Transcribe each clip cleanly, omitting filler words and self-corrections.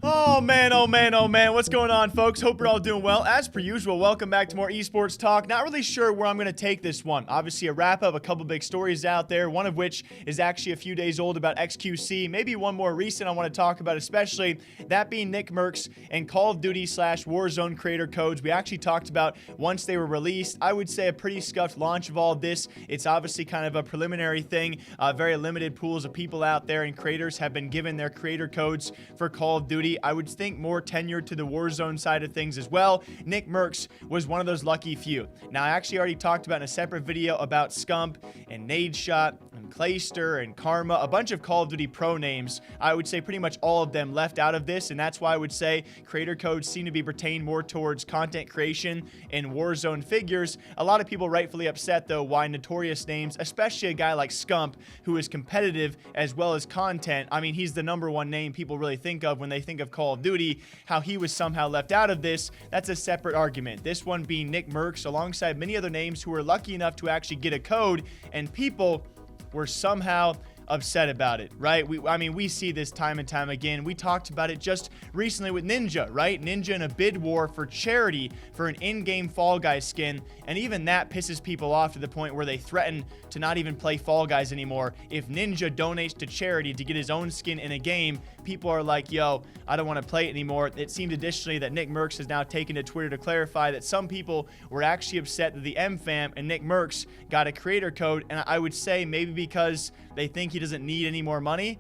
Oh man, oh man, oh man. What's going on, folks? Hope you're all doing well. As per usual, welcome back to more esports talk. Not really sure where I'm going to take this one. Obviously, a wrap up, a couple big stories out there, one of which is actually a few days old about xQc. Maybe one more recent I want to talk about, especially that being Nickmercs and Call of Duty / Warzone creator codes. We actually talked about once they were released. I would say a pretty scuffed launch of all of this. It's obviously kind of a preliminary thing. Very limited pools of people out there, and creators have been given their creator codes for Call of Duty. I would think more tenured to the Warzone side of things as well. Nickmercs was one of those lucky few. Now, I actually already talked about in a separate video about Scump and Nadeshot and Clayster and Karma, a bunch of Call of Duty pro names. I would say pretty much all of them left out of this, and that's why I would say creator codes seem to be pertained more towards content creation and Warzone figures. A lot of people rightfully upset, though, why notorious names, especially a guy like Scump, who is competitive as well as content. I mean, he's the #1 name people really think of when they think of Call of Duty. How he was somehow left out of this, that's a separate argument. This one being Nickmercs, alongside many other names who were lucky enough to actually get a code, and people were somehow upset about it, right? We see this time and time again. We talked about it just recently with Ninja, right? Ninja in a bid war for charity for an in-game Fall Guys skin, and even that pisses people off to the point where they threaten to not even play Fall Guys anymore. If Ninja donates to charity to get his own skin in a game, people are like, yo, I don't want to play it anymore. It seemed additionally that Nickmercs has now taken to Twitter to clarify that some people were actually upset that the M-Fam and Nickmercs got a creator code, and I would say maybe because they think he doesn't need any more money.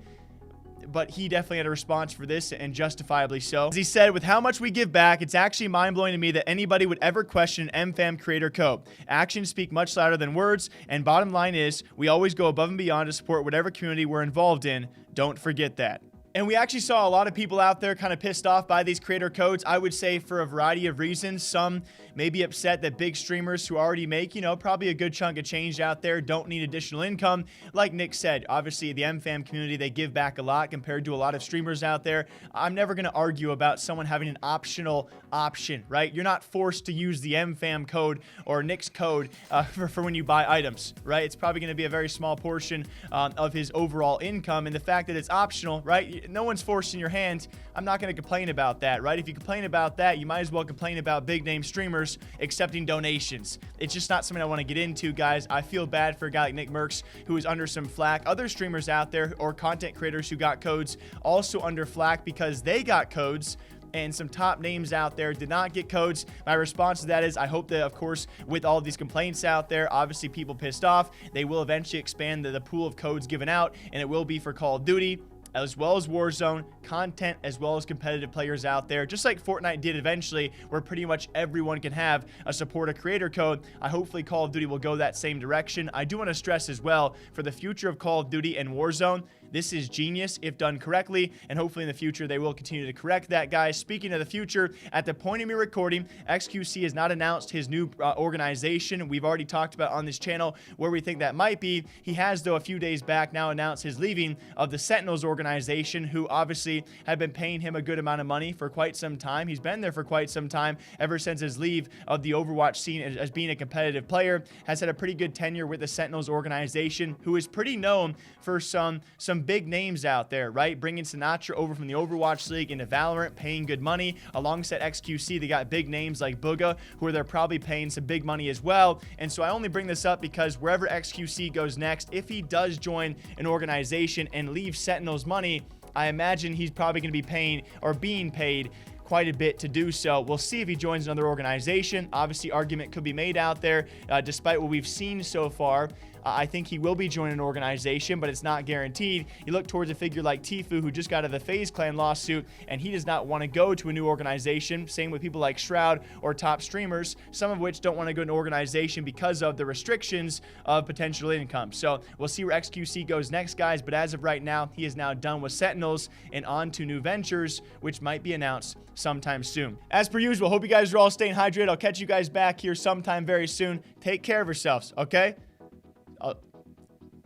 But he definitely had a response for this, and justifiably so. As he said, with how much we give back, it's actually mind-blowing to me that anybody would ever question an MFAM creator code. Actions speak much louder than words, and bottom line is, we always go above and beyond to support whatever community we're involved in. Don't forget that. And we actually saw a lot of people out there kind of pissed off by these creator codes. I would say for a variety of reasons. Some may be upset that big streamers who already make, probably a good chunk of change out there don't need additional income. Like Nick said, obviously the MFAM community, they give back a lot compared to a lot of streamers out there. I'm never going to argue about someone having an optional option, right? You're not forced to use the MFAM code or Nick's code for when you buy items, right? It's probably going to be a very small portion of his overall income. And the fact that it's optional, right? No one's forcing your hand. I'm not going to complain about that, right? If you complain about that, you might as well complain about big name streamers accepting donations. It's just not something I want to get into, guys. I feel bad for a guy like Nickmercs who is under some flack. Other streamers out there or content creators who got codes also under flack because they got codes, and some top names out there did not get codes. My response to that is I hope that, of course, with all these complaints out there, obviously people pissed off, they will eventually expand the pool of codes given out, and it will be for Call of Duty as well as Warzone, content, as well as competitive players out there, just like Fortnite did eventually, where pretty much everyone can have a supporter creator code. Hopefully Call of Duty will go that same direction. I do want to stress as well, for the future of Call of Duty and Warzone, this is genius if done correctly, and hopefully in the future they will continue to correct that, guys. Speaking of the future, at the point of me recording, xQc has not announced his new organization. We've already talked about on this channel where we think that might be. He has, though, a few days back now announced his leaving of the Sentinels organization, who obviously have been paying him a good amount of money for quite some time. He's been there for quite some time, ever since his leave of the Overwatch scene as being a competitive player. Has had a pretty good tenure with the Sentinels organization, who is pretty known for some big names out there, right? Bringing Sinatra over from the Overwatch League into Valorant, paying good money. Alongside xQc, they got big names like Booga, who they're probably paying some big money as well. And so I only bring this up because wherever xQc goes next, if he does join an organization and leave Sentinels money, I imagine he's probably going to be paying or being paid quite a bit to do so. We'll see if he joins another organization. Obviously, argument could be made out there, despite what we've seen so far. I think he will be joining an organization, but it's not guaranteed. You look towards a figure like Tfue, who just got out of the FaZe Clan lawsuit, and he does not want to go to a new organization. Same with people like Shroud or top streamers, some of which don't want to go to an organization because of the restrictions of potential income. So we'll see where xQc goes next, guys, but as of right now, he is now done with Sentinels and on to new ventures, which might be announced sometime soon. As per usual, hope you guys are all staying hydrated. I'll catch you guys back here sometime very soon. Take care of yourselves, okay?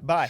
Bye.